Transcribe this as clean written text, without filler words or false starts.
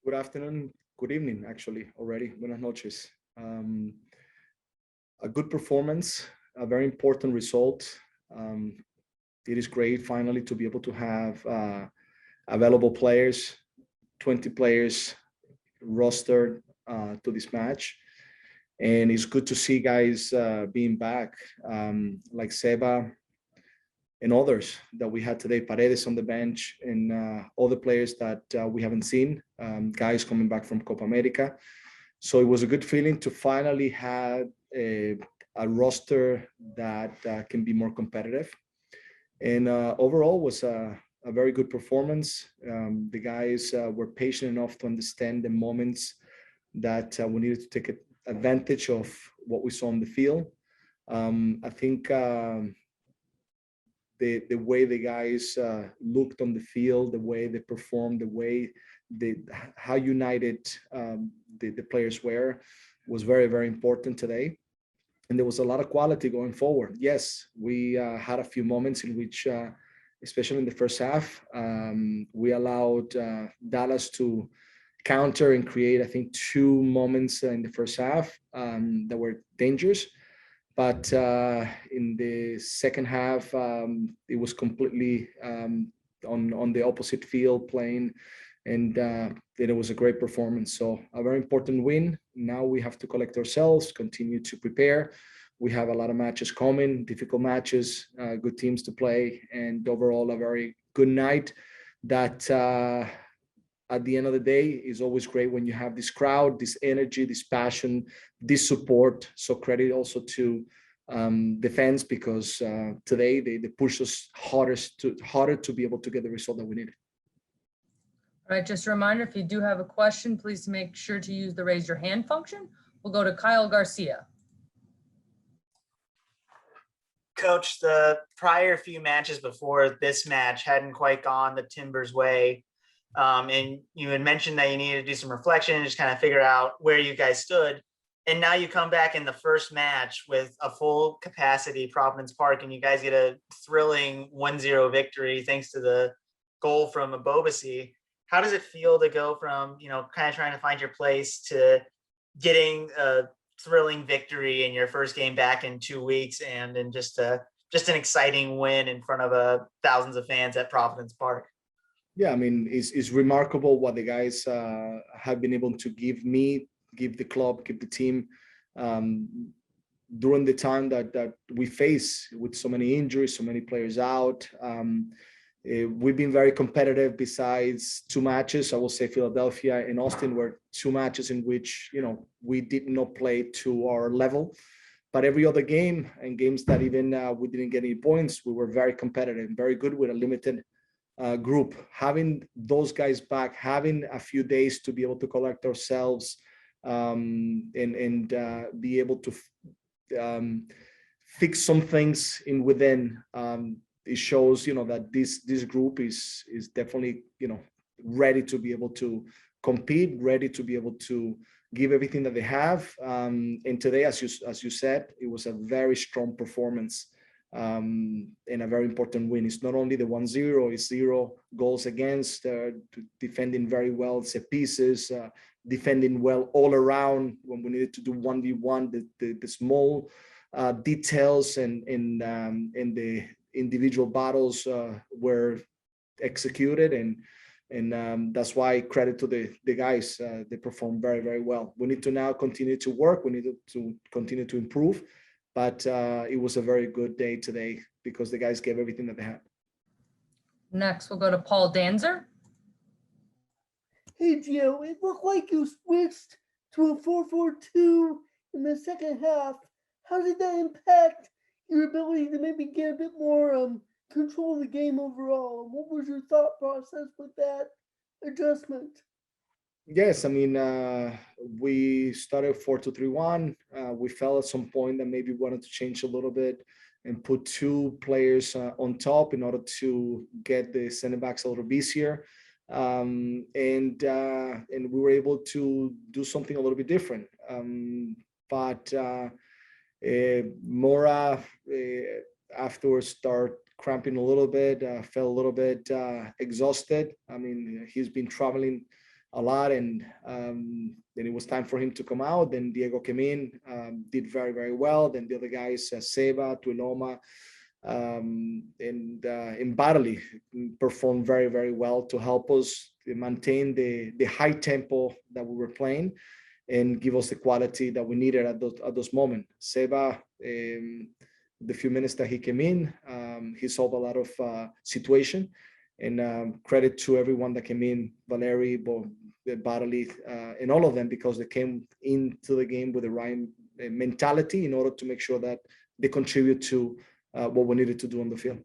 Good afternoon, good evening, actually, already. Buenas noches. Um, a good performance, a very important result. Um, it is great finally to be able to have available players, 20 players rostered to this match. And it's good to see guys being back, like Seba and others that we had today, Paredes on the bench, and all the players that we haven't seen, guys coming back from Copa America. So it was a good feeling to finally have a roster that can be more competitive. And overall was a very good performance. The guys were patient enough to understand the moments that we needed to take advantage of what we saw on the field. I think the way the guys looked on the field, the way they performed, the way how united the players were was very, very important today. And there was a lot of quality going forward. Yes, we had a few moments in which, especially in the first half, we allowed Dallas to counter and create, I think, two moments in the first half that were dangerous. But in the second half, it was completely on the opposite field playing, and it was a great performance. So a very important win. Now we have to collect ourselves, continue to prepare. We have a lot of matches coming, difficult matches, good teams to play, and overall a very good night. That at the end of the day is always great when you have this crowd, this energy, this passion, this support. So credit also to the fans, because today they pushed us harder to be able to get the result that we needed. All right, just a reminder, if you do have a question, please make sure to use the raise your hand function. We'll go to Kyle Garcia. Coach, the prior few matches before this match hadn't quite gone the Timbers' way. And you had mentioned that you needed to do some reflection and just kind of figure out where you guys stood. And now you come back in the first match with a full capacity Providence Park, and you guys get a thrilling 1-0 victory thanks to the goal from Abobasi. How does it feel to go from, kind of trying to find your place to getting a thrilling victory in your first game back in 2 weeks, and just an exciting win in front of thousands of fans at Providence Park? Yeah, I mean, it's remarkable what the guys have been able to give me, give the club, give the team during the time that we face with so many injuries, so many players out. We've been very competitive. Besides two matches, I will say Philadelphia and Austin were two matches in which, we did not play to our level. But every other game, and games that even we didn't get any points, we were very competitive, very good with a limited group. Having those guys back, having a few days to be able to collect ourselves, and be able to fix some things in within. It shows, that this group is definitely, ready to be able to compete, ready to be able to give everything that they have. And today, as you said, it was a very strong performance and a very important win. It's not only the 1-0, it's 0 goals against, defending very well set pieces, defending well all around when we needed to do 1v1, the small details and the individual battles were executed, and that's why credit to the guys. They performed very, very well. We need to now continue to work. We need to continue to improve, but it was a very good day today because the guys gave everything that they had. Next, we'll go to Paul Danzer. Hey, Gio, it looked like you switched to a 4-4-2 in the second half. How did that impact your ability to maybe get a bit more control of the game overall? And what was your thought process with that adjustment? Yes, I mean, we started 4-2-3-1. We felt at some point that maybe we wanted to change a little bit and put two players on top in order to get the center backs a little busier. And we were able to do something a little bit different. But Mora afterwards started cramping a little bit, felt a little bit exhausted. I mean, he's been traveling a lot, and then it was time for him to come out. Then Diego came in, did very, very well. Then the other guys, Seba, Tuiloma, and Barley performed very, very well to help us maintain the high tempo that we were playing and give us the quality that we needed at those moments. Seba, the few minutes that he came in, he solved a lot of situation. And credit to everyone that came in, Valeri, Barley, and all of them, because they came into the game with the right mentality in order to make sure that they contribute to what we needed to do on the field.